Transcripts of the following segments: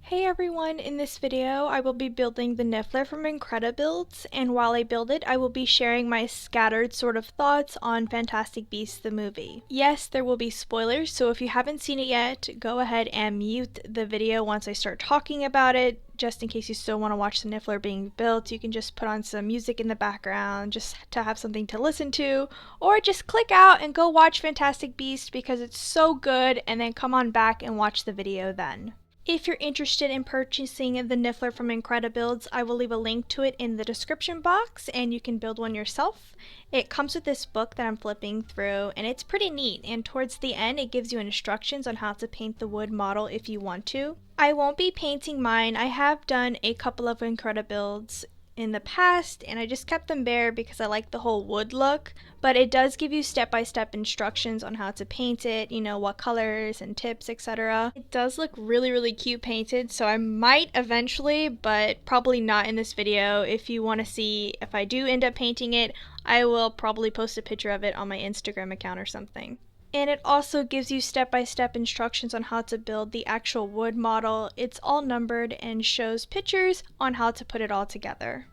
Hey everyone, in this video I will be building the Niffler from IncrediBuilds, and while I build it I will be sharing my scattered sort of thoughts on Fantastic Beasts the movie. Yes, there will be spoilers, so if you haven't seen it yet, go ahead and mute the video once I start talking about it. Just in case you still want to watch the Niffler being built, you can just put on some music in the background just to have something to listen to, or just click out and go watch Fantastic Beasts because it's so good, and then come on back and watch the video then. If you're interested in purchasing the Niffler from IncrediBuilds, I will leave a link to it in the description box and you can build one yourself. It comes with this book that I'm flipping through and it's pretty neat, and towards the end it gives you instructions on how to paint the wood model if you want to. I won't be painting mine. I have done a couple of IncrediBuilds in the past and I just kept them bare because I like the whole wood look, but it does give you step-by-step instructions on how to paint it, you know, what colors and tips, etc. It does look really cute painted, so I might eventually, but probably not in this video. If you want to see if I do end up painting it, I will probably post a picture of it on my Instagram account or something. And it also gives you step-by-step instructions on how to build the actual wood model. It's all numbered and shows pictures on how to put it all together.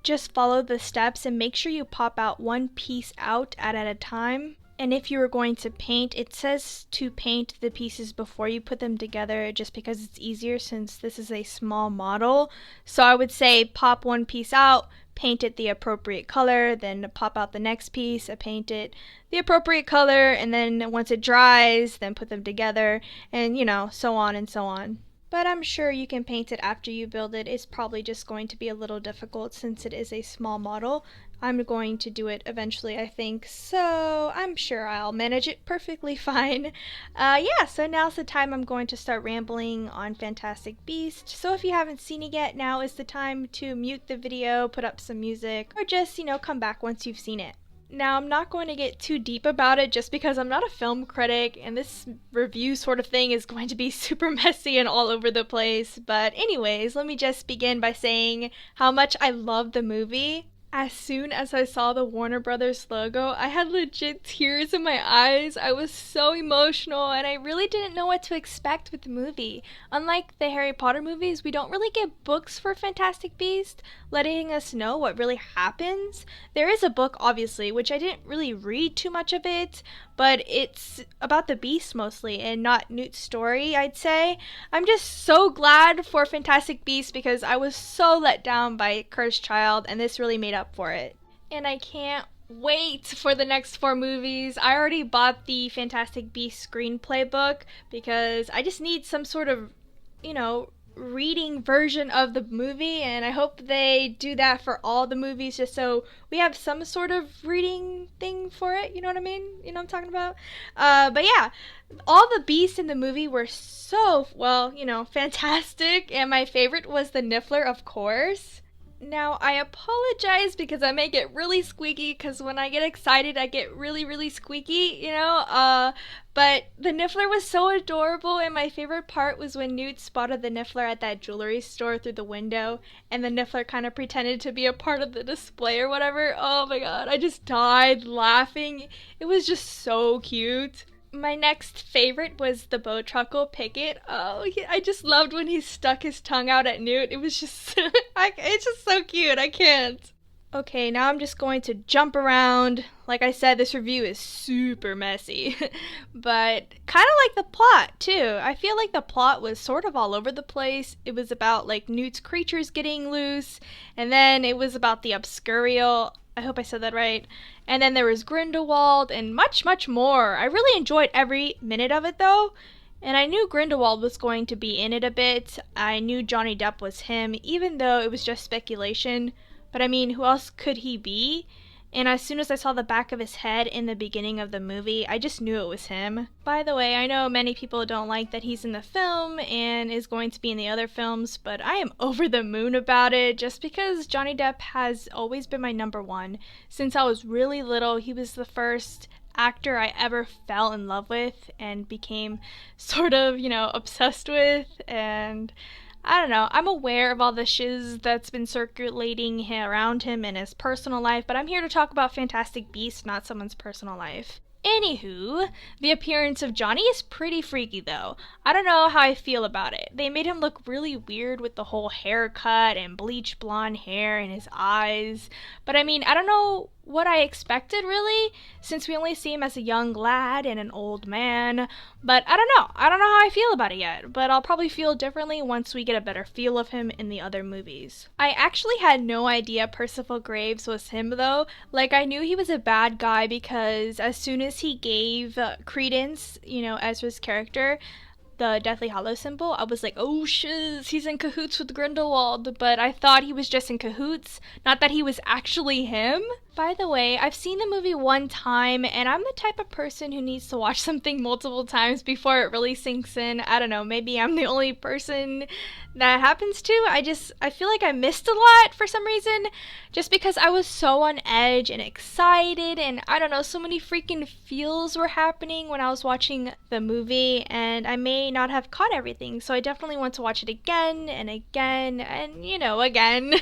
Just follow the steps and make sure you pop out one piece out at a time. And if you are going to paint, it says to paint the pieces before you put them together just because it's easier since this is a small model. So I would say pop one piece out, paint it the appropriate color, then pop out the next piece, paint it the appropriate color, and then once it dries, then put them together, and you know, so on and so on. But I'm sure you can paint it after you build it. It's probably just going to be a little difficult since it is a small model. I'm going to do it eventually, I think, so I'm sure I'll manage it perfectly fine. Yeah, so now's the time I'm going to start rambling on Fantastic Beasts. So if you haven't seen it yet, now is the time to mute the video, put up some music, or just, you know, come back once you've seen it. Now, I'm not going to get too deep about it just because I'm not a film critic and this review sort of thing is going to be super messy and all over the place. But anyways, let me just begin by saying how much I love the movie. As soon as I saw the Warner Brothers logo, I had legit tears in my eyes. I was so emotional and I really didn't know what to expect with the movie. Unlike the Harry Potter movies, we don't really get books for Fantastic Beasts, letting us know what really happens. There is a book, obviously, which I didn't really read too much of it, but it's about the Beast mostly and not Newt's story, I'd say. I'm just so glad for Fantastic Beasts because I was so let down by Cursed Child and this really made up for it. And I can't wait for the next 4 movies. I already bought the Fantastic Beasts screenplay book because I just need some sort of, you know, reading version of the movie, and I hope they do that for all the movies just so we have some sort of reading thing for it, you know what I mean? You know what I'm talking about? But yeah, all the beasts in the movie were so, well, you know, fantastic, and my favorite was the Niffler, of course. Now, I apologize because I may get really squeaky because when I get excited, I get really squeaky, you know? But the Niffler was so adorable, and my favorite part was when Newt spotted the Niffler at that jewelry store through the window, and the Niffler kind of pretended to be a part of the display or whatever. Oh my god, I just died laughing. It was just so cute. My next favorite was the Bowtruckle Picket. Oh, I just loved when he stuck his tongue out at Newt. It was just, it's just so cute. I can't. Okay, now I'm just going to jump around. Like I said, this review is super messy, but kind of like the plot too. I feel like the plot was sort of all over the place. It was about like Newt's creatures getting loose, and then it was about the Obscurial. I hope I said that right. And then there was Grindelwald and much more. I really enjoyed every minute of it though. And I knew Grindelwald was going to be in it a bit. I knew Johnny Depp was him, even though it was just speculation. But I mean, who else could he be? And as soon as I saw the back of his head in the beginning of the movie, I just knew it was him. By the way, I know many people don't like that he's in the film and is going to be in the other films, but I am over the moon about it just because Johnny Depp has always been my number one. Since I was really little, he was the first actor I ever fell in love with and became sort of, you know, obsessed with, and I don't know, I'm aware of all the shiz that's been circulating around him in his personal life, but I'm here to talk about Fantastic Beasts, not someone's personal life. Anywho, the appearance of Johnny is pretty freaky though. I don't know how I feel about it. They made him look really weird with the whole haircut and bleached blonde hair and his eyes. But I mean, I don't know what I expected really, since we only see him as a young lad and an old man. But I don't know. I don't know how I feel about it yet, but I'll probably feel differently once we get a better feel of him in the other movies. I actually had no idea Percival Graves was him though. Like, I knew he was a bad guy because as soon as he gave Credence, Ezra's character, the Deathly Hallows symbol, I was like, oh shiz, he's in cahoots with Grindelwald, but I thought he was just in cahoots, not that he was actually him. By the way, I've seen the movie one time, and I'm the type of person who needs to watch something multiple times before it really sinks in. I don't know, maybe I'm the only person that happens to. I feel like I missed a lot for some reason, just because I was so on edge and excited, and I don't know, so many freaking feels were happening when I was watching the movie, and I may not have caught everything, so I definitely want to watch it again and again and again.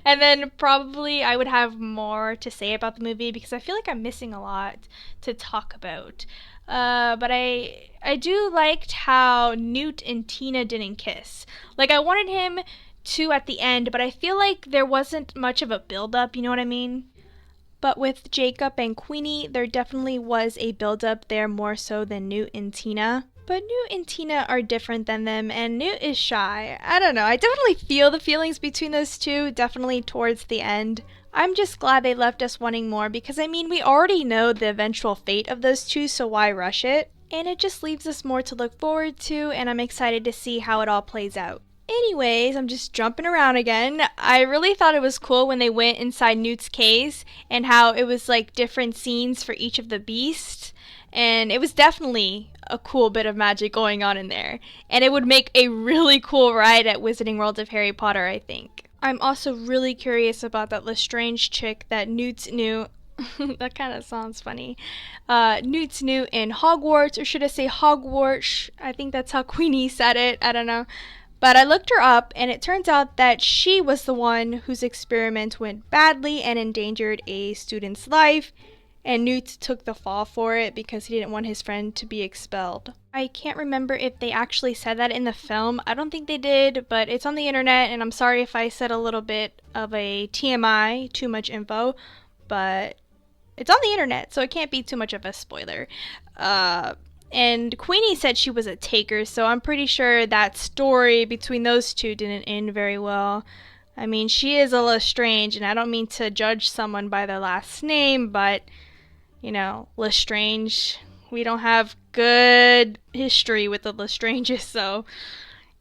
And then probably I would have more to say about the movie because I feel like I'm missing a lot to talk about. But I do liked how Newt and Tina didn't kiss. Like, I wanted him to at the end, but I feel like there wasn't much of a build-up, you know what I mean? But with Jacob and Queenie, there definitely was a build-up there more so than Newt and Tina. But Newt and Tina are different than them, and Newt is shy. I don't know, I definitely feel the feelings between those two, definitely towards the end. I'm just glad they left us wanting more because, I mean, we already know the eventual fate of those two, so why rush it? And it just leaves us more to look forward to, and I'm excited to see how it all plays out. Anyways, I'm just jumping around again. I really thought it was cool when they went inside Newt's cave and how it was like different scenes for each of the beasts. And it was definitely a cool bit of magic going on in there. And it would make a really cool ride at Wizarding World of Harry Potter, I think. I'm also really curious about that Lestrange chick that Newt knew. That kind of sounds funny. Newt knew in Hogwarts, or should I say Hogwarts? I think that's how Queenie said it. I don't know. But I looked her up, and it turns out that she was the one whose experiment went badly and endangered a student's life, and Newt took the fall for it because he didn't want his friend to be expelled. I can't remember if they actually said that in the film. I don't think they did, but it's on the internet, and I'm sorry if I said a little bit of a TMI, too much info, but it's on the internet, so it can't be too much of a spoiler. And Queenie said she was a taker, so I'm pretty sure that story between those two didn't end very well. I mean, she is a Lestrange, and I don't mean to judge someone by their last name, but, Lestrange, we don't have good history with the Lestranges, so,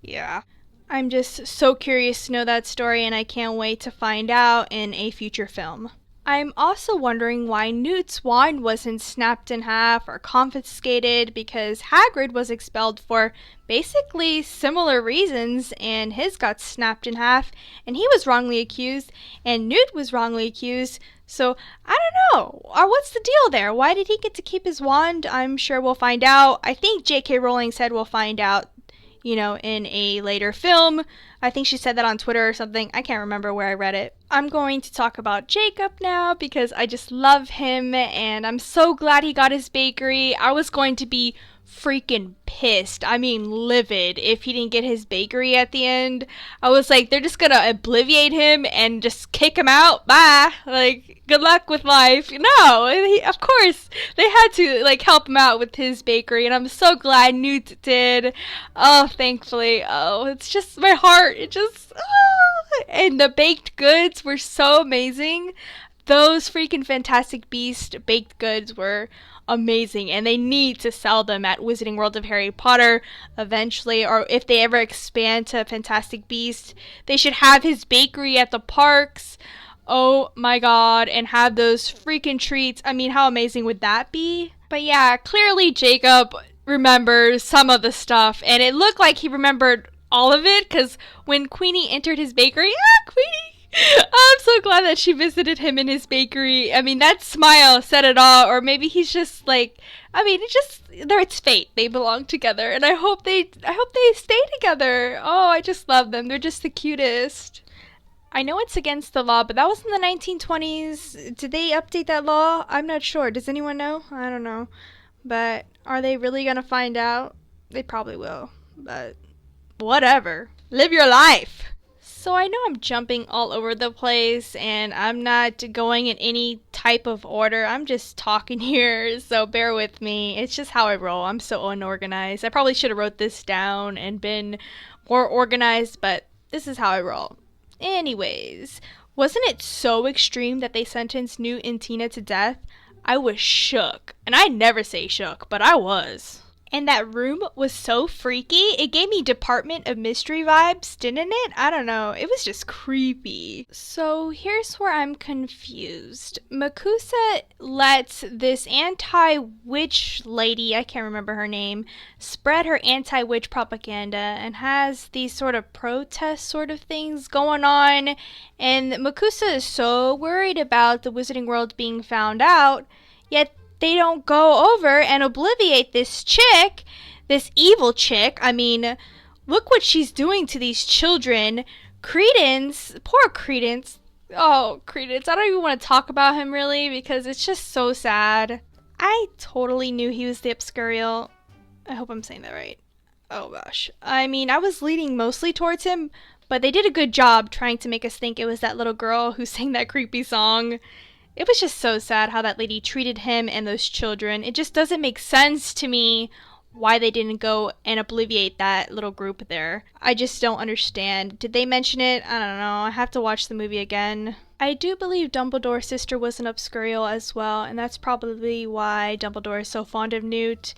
yeah. I'm just so curious to know that story, and I can't wait to find out in a future film. I'm also wondering why Newt's wand wasn't snapped in half or confiscated because Hagrid was expelled for basically similar reasons and his got snapped in half and he was wrongly accused and Newt was wrongly accused. So I don't know. What's the deal there? Why did he get to keep his wand? I'm sure we'll find out. I think J.K. Rowling said we'll find out, in a later film. I think she said that on Twitter or something. I can't remember where I read it. I'm going to talk about Jacob now because I just love him and I'm so glad he got his bakery. I was going to be freaking pissed. I mean, livid if he didn't get his bakery at the end. I was like, they're just gonna obliviate him and just kick him out. Bye. Like, good luck with life. No, of course, they had to, help him out with his bakery, and I'm so glad Newt did. Oh, thankfully. Oh, it's just, my heart, and the baked goods were so amazing. Those freaking Fantastic Beasts baked goods were amazing, and they need to sell them at Wizarding World of Harry Potter eventually, or if they ever expand to Fantastic Beasts, they should have his bakery at the parks. Oh my god, and have those freaking treats. I mean, how amazing would that be? But yeah, clearly Jacob remembers some of the stuff, and it looked like he remembered all of it, because when Queenie entered his bakery, Queenie! I'm so glad that she visited him in his bakery. I mean, that smile said it all. Or maybe he's just it's fate. They belong together, and I hope they stay together. Oh, I just love them. They're just the cutest. I know it's against the law, but that was in the 1920s. Did they update that law? I'm not sure. Does anyone know? I don't know. But are they really gonna find out? They probably will. But whatever. Live your life! So I know I'm jumping all over the place and I'm not going in any type of order. I'm just talking here, so bear with me. It's just how I roll. I'm so unorganized. I probably should have wrote this down and been more organized, but this is how I roll. Anyways, wasn't it so extreme that they sentenced Newt and Tina to death? I was shook. And I never say shook, but I was. And that room was so freaky. It gave me Department of Mystery vibes, didn't it? I don't know. It was just creepy. So here's where I'm confused. Makusa lets this anti-witch lady, I can't remember her name, spread her anti-witch propaganda and has these sort of protest sort of things going on. And Makusa is so worried about the Wizarding World being found out, yet they don't go over and obliviate this chick, this evil chick. I mean, look what she's doing to these children. Credence, poor Credence. Oh, Credence, I don't even want to talk about him really because it's just so sad. I totally knew he was the Obscurial. I hope I'm saying that right. Oh gosh. I mean, I was leaning mostly towards him, but they did a good job trying to make us think it was that little girl who sang that creepy song. It was just so sad how that lady treated him and those children. It just doesn't make sense to me why they didn't go and obliviate that little group there. I just don't understand. Did they mention it? I don't know. I have to watch the movie again. I do believe Dumbledore's sister was an Obscurial as well, and that's probably why Dumbledore is so fond of Newt.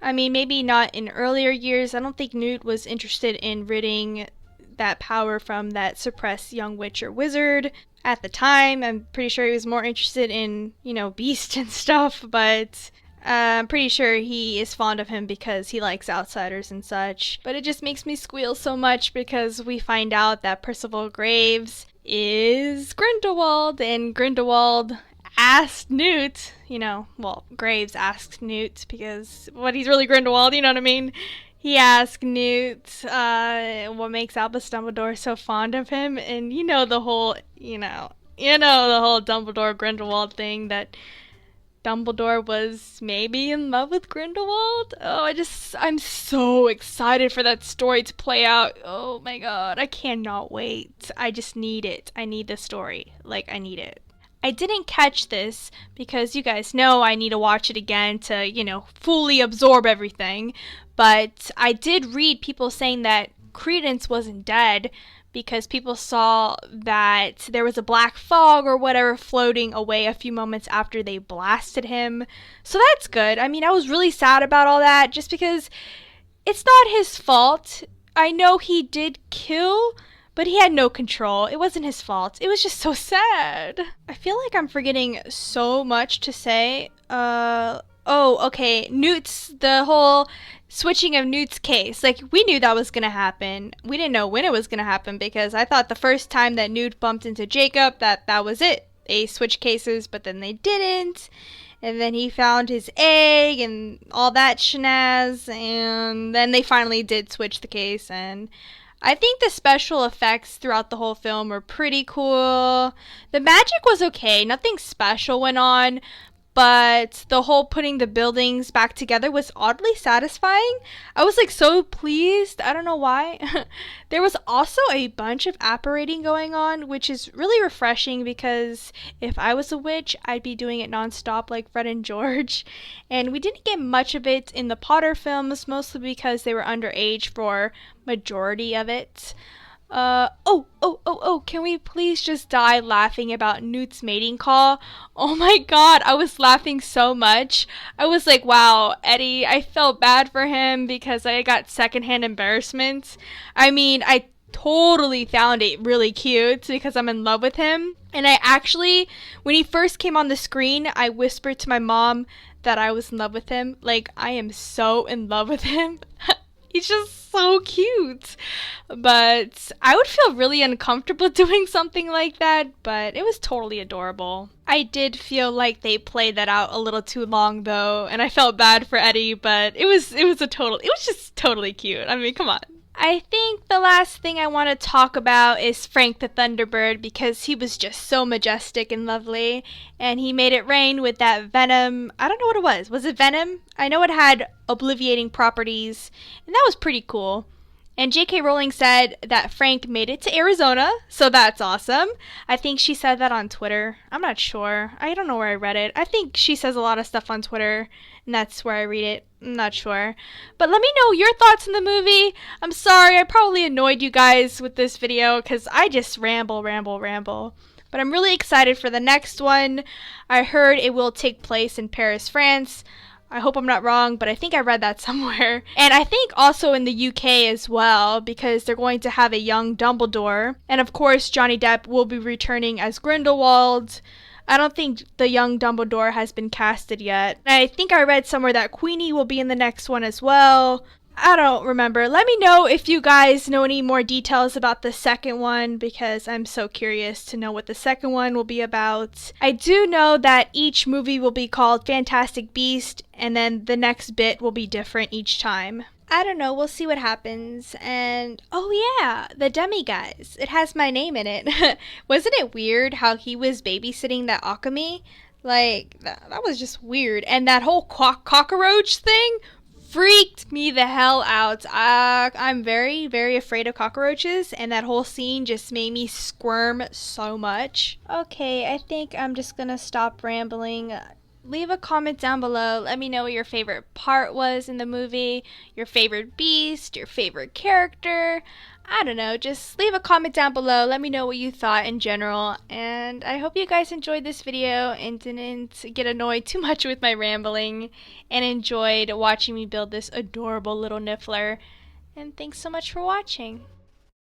I mean, maybe not in earlier years. I don't think Newt was interested in ridding that power from that suppressed young witch or wizard. At the time, I'm pretty sure he was more interested in, Beast and stuff, but I'm pretty sure he is fond of him because he likes outsiders and such. But it just makes me squeal so much because we find out that Percival Graves is Grindelwald, and Grindelwald asked Newt, Graves asked Newt because, he's really Grindelwald, you know what I mean? He asked Newt what makes Albus Dumbledore so fond of him, and the whole Dumbledore Grindelwald thing, that Dumbledore was maybe in love with Grindelwald. I'm so excited for that story to play out. Oh my god, I cannot wait. I just need it. I need this story. I need it. I didn't catch this because you guys know I need to watch it again to, fully absorb everything. But I did read people saying that Credence wasn't dead because people saw that there was a black fog or whatever floating away a few moments after they blasted him. So that's good. I mean, I was really sad about all that just because it's not his fault. I know he did kill, but he had no control. It wasn't his fault. It was just so sad. I feel like I'm forgetting so much to say. Okay. The whole switching of Newt's case. We knew that was gonna happen. We didn't know when it was gonna happen because I thought the first time that Newt bumped into Jacob that was it. They switched cases, but then they didn't. And then he found his egg and all that shenaz, and then they finally did switch the case, and I think the special effects throughout the whole film were pretty cool. The magic was okay. Nothing special went on. But the whole putting the buildings back together was oddly satisfying. I was so pleased. I don't know why. There was also a bunch of apparating going on, which is really refreshing because if I was a witch, I'd be doing it nonstop like Fred and George. And we didn't get much of it in the Potter films, mostly because they were underage for majority of it. Can we please just die laughing about Newt's mating call? Oh my god, I was laughing so much. I was like, wow, Eddie, I felt bad for him because I got secondhand embarrassment. I mean, I totally found it really cute because I'm in love with him. And I actually, when he first came on the screen, I whispered to my mom that I was in love with him. I am so in love with him. He's just so cute. But I would feel really uncomfortable doing something like that, but it was totally adorable. I did feel like they played that out a little too long though, and I felt bad for Eddie, but it was just totally cute. I mean, come on. I think the last thing I want to talk about is Frank the Thunderbird because he was just so majestic and lovely, and he made it rain with that venom. I don't know what it was. Was it venom? I know it had obliviating properties, and that was pretty cool. And J.K. Rowling said that Frank made it to Arizona, so that's awesome. I think she said that on Twitter. I'm not sure. I don't know where I read it. I think she says a lot of stuff on Twitter, and that's where I read it. I'm not sure. But let me know your thoughts on the movie. I'm sorry, I probably annoyed you guys with this video because I just ramble. But I'm really excited for the next one. I heard it will take place in Paris, France. I hope I'm not wrong, but I think I read that somewhere. And I think also in the UK as well, because they're going to have a young Dumbledore. And of course, Johnny Depp will be returning as Grindelwald. I don't think the young Dumbledore has been casted yet. I think I read somewhere that Queenie will be in the next one as well. I don't remember. Let me know if you guys know any more details about the second one because I'm so curious to know what the second one will be about. I do know that each movie will be called Fantastic Beast and then the next bit will be different each time. I don't know, we'll see what happens. And oh yeah, the Demiguise. It has my name in it. Wasn't it weird how he was babysitting that Akame? Like, that was just weird. And that whole cockroach thing freaked me the hell out. I'm very, very afraid of cockroaches, and that whole scene just made me squirm so much. Okay, I think I'm just gonna stop rambling. Leave a comment down below. Let me know what your favorite part was in the movie, your favorite beast, your favorite character. I don't know, just leave a comment down below. Let me know what you thought in general. And I hope you guys enjoyed this video and didn't get annoyed too much with my rambling and enjoyed watching me build this adorable little Niffler. And thanks so much for watching.